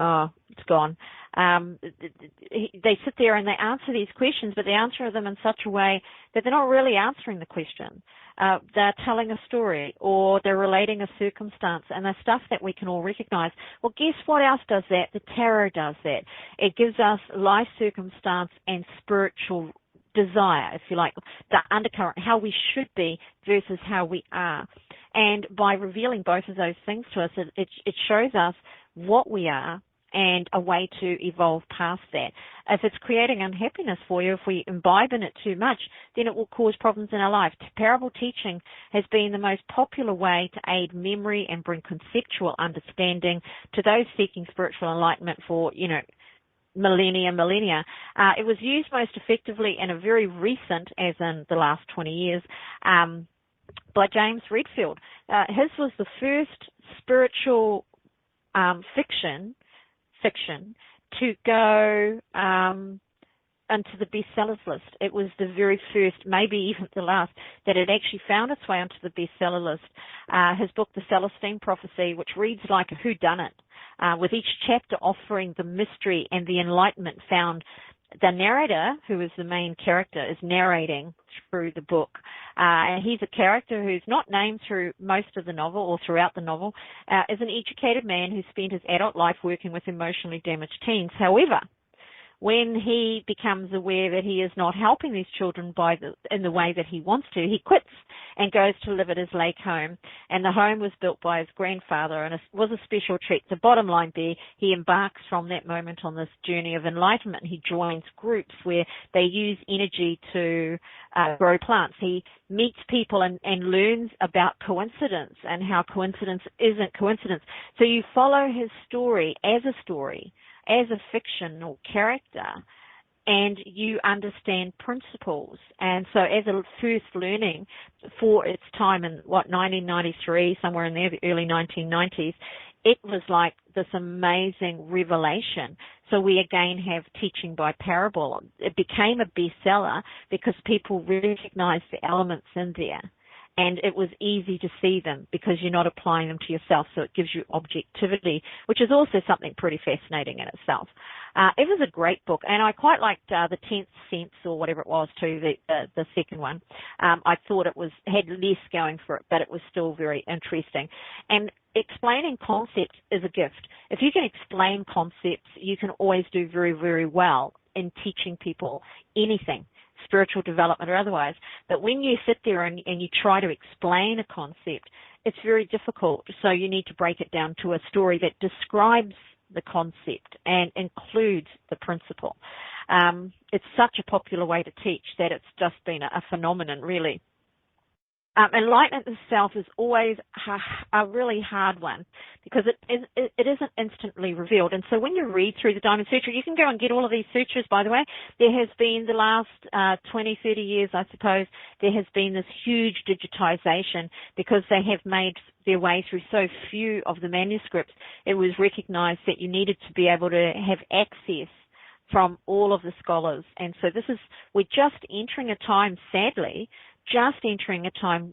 Oh, it's gone. They sit there and they answer these questions, but they answer them in such a way that they're not really answering the question. They're telling a story or they're relating a circumstance, and they're stuff that we can all recognize. Well, guess what else does that? The tarot does that. It gives us life circumstance and spiritual desire, if you like, the undercurrent, how we should be versus how we are. And by revealing both of those things to us, it shows us what we are and a way to evolve past that. If it's creating unhappiness for you, if we imbibe in it too much, then it will cause problems in our life. Parable teaching has been the most popular way to aid memory and bring conceptual understanding to those seeking spiritual enlightenment for, millennia. It was used most effectively in a very recent, as in the last 20 years, by James Redfield. His was the first spiritual fiction to go into the bestsellers list. It was the very first, maybe even the last, that it actually found its way onto the bestseller list. His book, The Celestine Prophecy, which reads like a whodunit, with each chapter offering the mystery and the enlightenment found. The narrator, who is the main character, is narrating through the book. And he's a character who's not named through most of the novel or throughout the novel, is an educated man who spent his adult life working with emotionally damaged teens. However, when he becomes aware that he is not helping these children in the way that he wants to, he quits and goes to live at his lake home. And the home was built by his grandfather and it was a special treat. The bottom line there, he embarks from that moment on this journey of enlightenment. He joins groups where they use energy to grow plants. He meets people and learns about coincidence and how coincidence isn't coincidence. So you follow his story, as a fictional character, and you understand principles. And so as a first learning for its time in, 1993, somewhere in there, the early 1990s, it was like this amazing revelation. So we again have teaching by parable. It became a bestseller because people recognized the elements in there. And it was easy to see them because you're not applying them to yourself, so it gives you objectivity, which is also something pretty fascinating in itself. It was a great book, and I quite liked the 10th Sense or whatever it was too, the second one. I thought it had less going for it, but it was still very interesting. And explaining concepts is a gift. If you can explain concepts, you can always do very, very well in teaching people anything, spiritual development or otherwise. But when you sit there and you try to explain a concept, it's very difficult. So you need to break it down to a story that describes the concept and include the principle. It's such a popular way to teach that it's just been a phenomenon, really. Enlightenment itself is always a really hard one because it isn't instantly revealed. And so when you read through the Diamond Sutra, you can go and get all of these sutras, by the way. There has been the last 20, 30 years, I suppose, there has been this huge digitization because they have made their way through so few of the manuscripts. It was recognized that you needed to be able to have access from all of the scholars. And so we're just entering a time, sadly,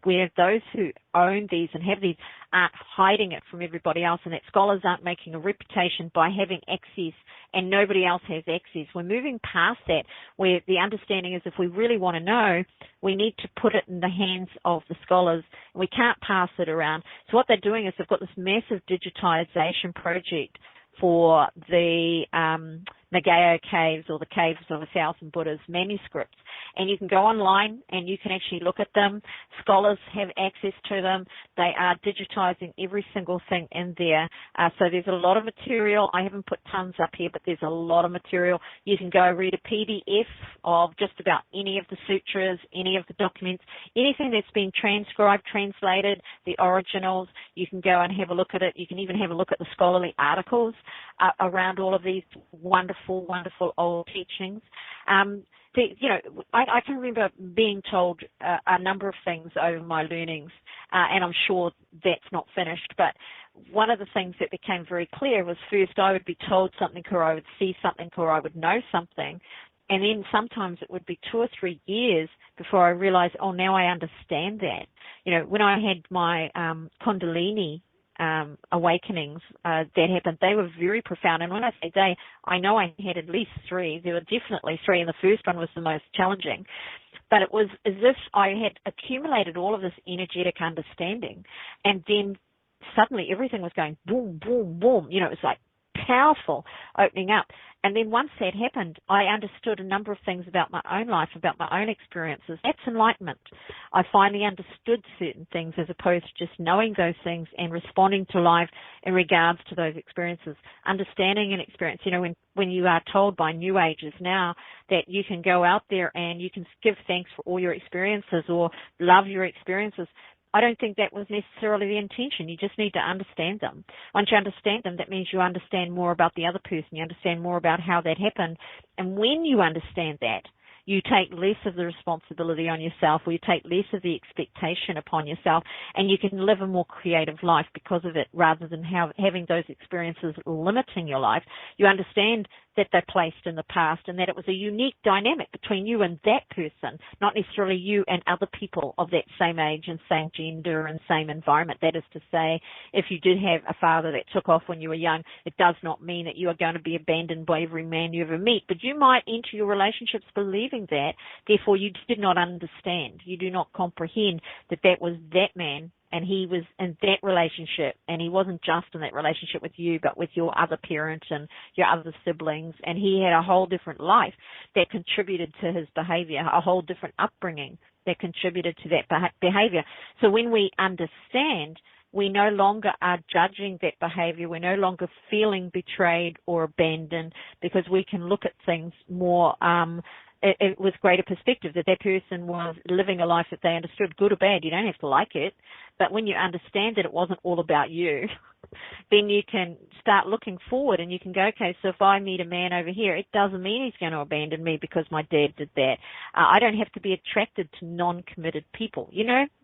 where those who own these and have these aren't hiding it from everybody else, and that scholars aren't making a reputation by having access and nobody else has access. We're moving past that, where the understanding is if we really want to know, we need to put it in the hands of the scholars, and we can't pass it around. So what they're doing is they've got this massive digitization project for the Nagaya caves, or the caves of 1,000 Buddhas manuscripts. And you can go online and you can actually look at them. Scholars have access to them. They are digitizing every single thing in there. So there's a lot of material. I haven't put tons up here, but there's a lot of material. You can go read a PDF of just about any of the sutras, any of the documents, anything that's been transcribed, translated, the originals. You can go and have a look at it. You can even have a look at the scholarly articles around all of these wonderful, wonderful old teachings. I can remember being told a number of things over my learnings, and I'm sure that's not finished, but one of the things that became very clear was first I would be told something, or I would see something, or I would know something, and then sometimes it would be 2 or 3 years before I realized, oh, now I understand that. When I had my Kundalini awakenings that happened, they were very profound. And when I say they, I know I had at least 3. There were definitely 3, and the first one was the most challenging. But it was as if I had accumulated all of this energetic understanding, and then suddenly everything was going boom, boom, boom. It was like powerful opening up. And then once that happened, I understood a number of things about my own life, about my own experiences. That's enlightenment. I finally understood certain things as opposed to just knowing those things and responding to life in regards to those experiences. Understanding an experience, when you are told by New Agers now that you can go out there and you can give thanks for all your experiences or love your experiences, I don't think that was necessarily the intention. You just need to understand them. Once you understand them, that means you understand more about the other person. You understand more about how that happened. And when you understand that, you take less of the responsibility on yourself, or you take less of the expectation upon yourself, and you can live a more creative life because of it, rather than having those experiences limiting your life. You understand that they're placed in the past, and that it was a unique dynamic between you and that person, not necessarily you and other people of that same age and same gender and same environment. That is to say, if you did have a father that took off when you were young, it does not mean that you are going to be abandoned by every man you ever meet, but you might enter your relationships believing that. Therefore, you did not understand. You do not comprehend that that was that man, and he was in that relationship, and he wasn't just in that relationship with you, but with your other parent and your other siblings, and he had a whole different life that contributed to his behavior, a whole different upbringing that contributed to that behavior. So when we understand, we no longer are judging that behavior. We're no longer feeling betrayed or abandoned, because we can look at things more with greater perspective, that person was living a life that they understood, good or bad. You don't have to like it, but when you understand that it wasn't all about you, then you can start looking forward, and you can go, okay, so if I meet a man over here, it doesn't mean he's going to abandon me because my dad did that. I don't have to be attracted to non-committed people.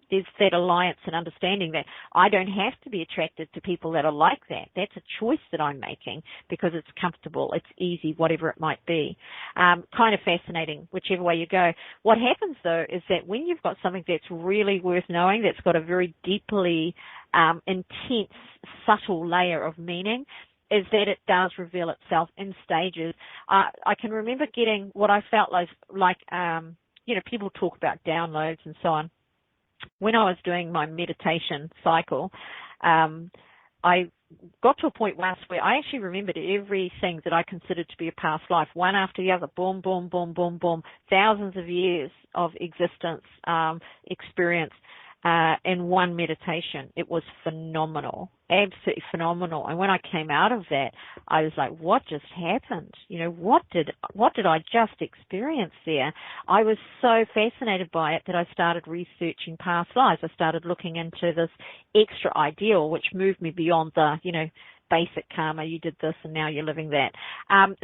There's that alliance and understanding that I don't have to be attracted to people that are like that. That's a choice that I'm making because it's comfortable, it's easy, whatever it might be. Kind of fascinating, whichever way you go. What happens, though, is that when you've got something that's really worth knowing, that's got a very deeply intense, subtle layer of meaning, is that it does reveal itself in stages. I can remember getting what I felt like people talk about downloads and so on. When I was doing my meditation cycle, I got to a point once where I actually remembered everything that I considered to be a past life, one after the other, boom, boom, boom, boom, boom, thousands of years of existence, experience. in one meditation. It was phenomenal, absolutely phenomenal. And when I came out of that, I was like, what just happened? You know, what did I just experience there? I was so fascinated by it that I started researching past lives. I started looking into this extra ideal, which moved me beyond the, you know, basic karma, you did this and now you're living that.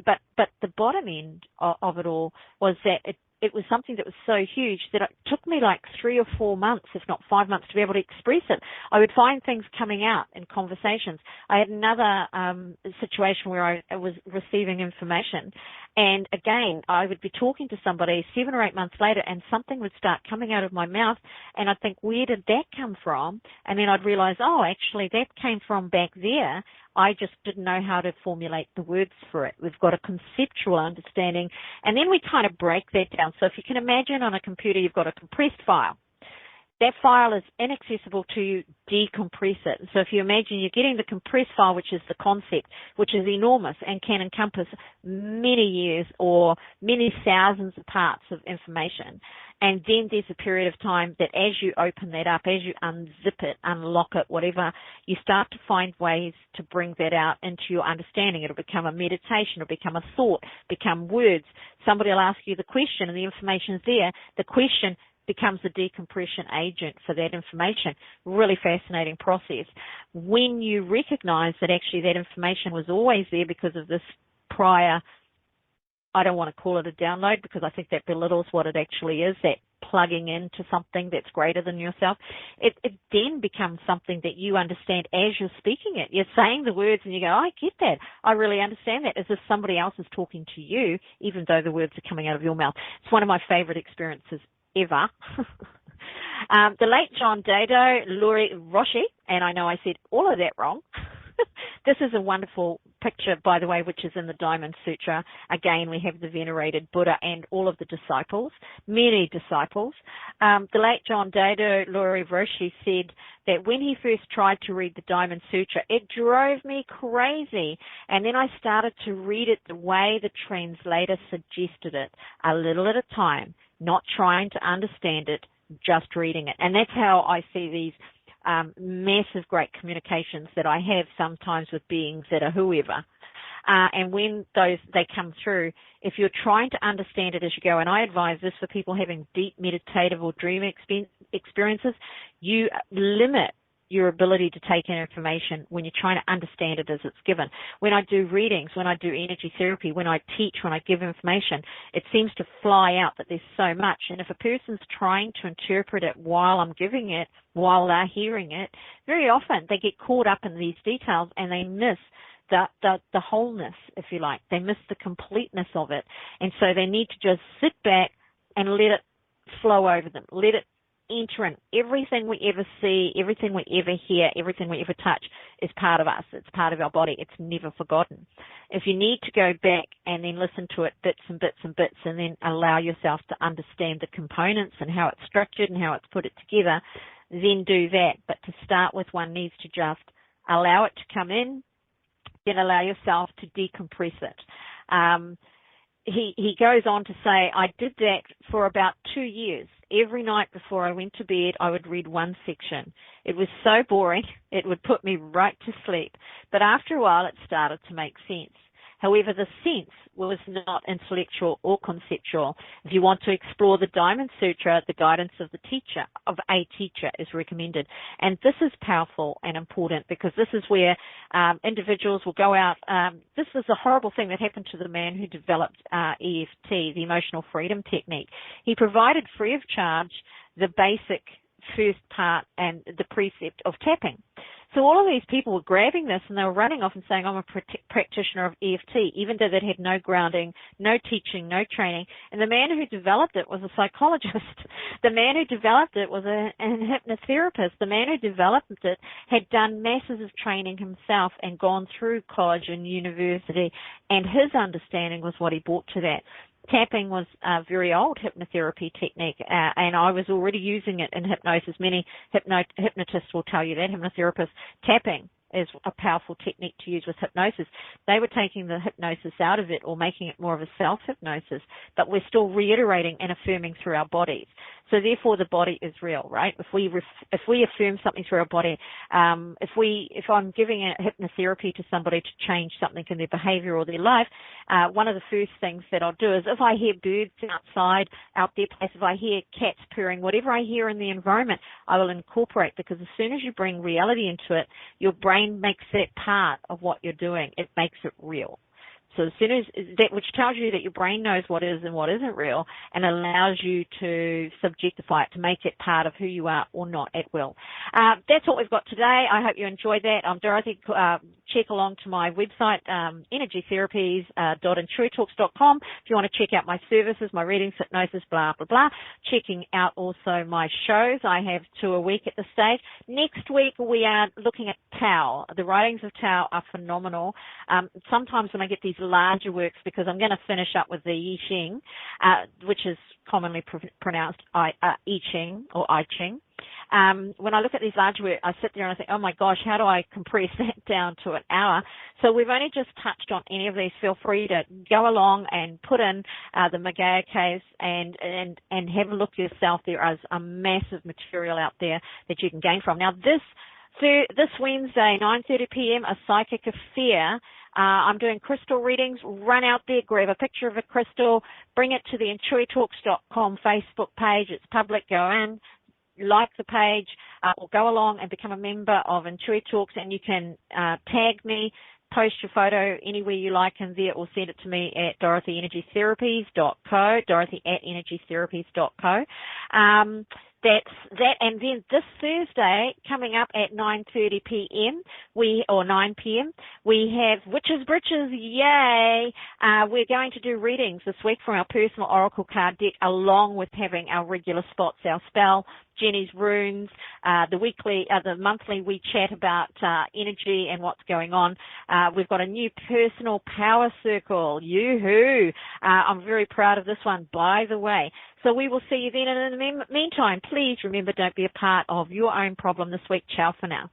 But the bottom end of it all was that it was something that was so huge that it took me like 3 or 4 months, if not 5 months, to be able to express it. I would find things coming out in conversations. I had another situation where I was receiving information, and again, I would be talking to somebody 7 or 8 months later, and something would start coming out of my mouth, and I'd think, where did that come from? And then I'd realize, oh, actually, that came from back there. I just didn't know how to formulate the words for it. We've got a conceptual understanding, and then we kind of break that down. So if you can imagine on a computer, you've got a compressed file. That file is inaccessible to you, decompress it. So if you imagine you're getting the compressed file, which is the concept, which is enormous and can encompass many years or many thousands of parts of information. And then there's a period of time that as you open that up, as you unzip it, unlock it, whatever, you start to find ways to bring that out into your understanding. It'll become a meditation, it'll become a thought, become words. Somebody will ask you the question and the information's there. The question becomes a decompression agent for that information. Really fascinating process. When you recognize that actually that information was always there because of this prior, I don't want to call it a download because I think that belittles what it actually is, that plugging into something that's greater than yourself, it then becomes something that you understand as you're speaking it. You're saying the words and you go, I get that. I really understand that, as if somebody else is talking to you, even though the words are coming out of your mouth. It's one of my favorite experiences ever. The late John Dado, Laurie Roshi, and I know I said all of that wrong. This is a wonderful picture, by the way, which is in the Diamond Sutra. Again, we have the venerated Buddha and all of the disciples, many disciples. The late John Dado, Laurie Roshi, said that when he first tried to read the Diamond Sutra, it drove me crazy. And then I started to read it the way the translator suggested it, a little at a time, not trying to understand it, just reading it. And that's how I see these massive great communications that I have sometimes with beings that are whoever. And when they come through, if you're trying to understand it as you go, and I advise this for people having deep meditative or dream experiences, you limit your ability to take in information when you're trying to understand it as it's given. When I do readings, when I do energy therapy, when I teach, when I give information, it seems to fly out that there's so much. And if a person's trying to interpret it while I'm giving it, while they're hearing it, very often they get caught up in these details and they miss the wholeness, if you like. They miss the completeness of it. And so they need to just sit back and let it flow over them. Let it enter in. Everything we ever see, everything we ever hear, everything we ever touch is part of us. It's part of our body. It's never forgotten. If you need to go back and then listen to it bits and bits and bits and then allow yourself to understand the components and how it's structured and how it's put it together, then do that. But to start with, one needs to just allow it to come in, then allow yourself to decompress it. He goes on to say, I did that for about 2 years. Every night before I went to bed, I would read one section. It was so boring, it would put me right to sleep. But after a while, it started to make sense. However, the sense was not intellectual or conceptual. If you want to explore the Diamond Sutra, the guidance of a teacher is recommended. And this is powerful and important because this is where individuals will go out. This is a horrible thing that happened to the man who developed EFT, the emotional freedom technique. He provided free of charge the basic first part and the precept of tapping. So all of these people were grabbing this and they were running off and saying, I'm a practitioner of EFT, even though they'd had no grounding, no teaching, no training. And the man who developed it was a psychologist. The man who developed it was a hypnotherapist. The man who developed it had done masses of training himself and gone through college and university, and his understanding was what he brought to that. Tapping was a very old hypnotherapy technique, and I was already using it in hypnosis. Many hypnotists will tell you that, hypnotherapists. Tapping is a powerful technique to use with hypnosis. They were taking the hypnosis out of it or making it more of a self-hypnosis, but we're still reiterating and affirming through our bodies. So therefore, the body is real, right? If we affirm something through our body, if I'm giving a hypnotherapy to somebody to change something in their behavior or their life, one of the first things that I'll do is if I hear birds outside, out there, if I hear cats purring, whatever I hear in the environment, I will incorporate, because as soon as you bring reality into it, your brain makes that part of what you're doing. It makes it real. So as soon as that, which tells you that your brain knows what is and what isn't real, and allows you to subjectify it, to make it part of who you are or not at will. That's what we've got today. I hope you enjoyed that. I'm Dorothy. Check along to my website, energy-therapies.intuitalks.com. If you want to check out my services, my readings, hypnosis, blah, blah, blah. Checking out also my shows. I have 2 a week at this stage. Next week, we are looking at Tao. The writings of Tao are phenomenal. Sometimes when I get these larger works, because I'm going to finish up with the I Ching, which is commonly pronounced I Ching or I Ching. When I look at these larger works, I sit there and I think, oh my gosh, how do I compress that down to an hour? So we've only just touched on any of these. Feel free to go along and put in the Magaya Caves and have a look yourself. There is a massive material out there that you can gain from. Now this Wednesday, 9:30 p.m., a psychic affair. I'm doing crystal readings. Run out there, grab a picture of a crystal, bring it to the IntuiTalks.com Facebook page. It's public. Go in, like the page, or go along and become a member of IntuiTalks, and you can tag me, post your photo anywhere you like in there, or send it to me at dorothy-therapies.co, dorothy@energy-therapies.co. That's that. And then this Thursday, coming up at 9:30 p.m., 9 p.m., we have Witches Britches, yay! We're going to do readings this week from our personal oracle card deck, along with having our regular spots, our spell, Jenny's runes, the monthly we chat about energy and what's going on. We've got a new personal power circle. Yoo-hoo! I'm very proud of this one, by the way. So we will see you then. And in the meantime, please remember, don't be a part of your own problem this week. Ciao for now.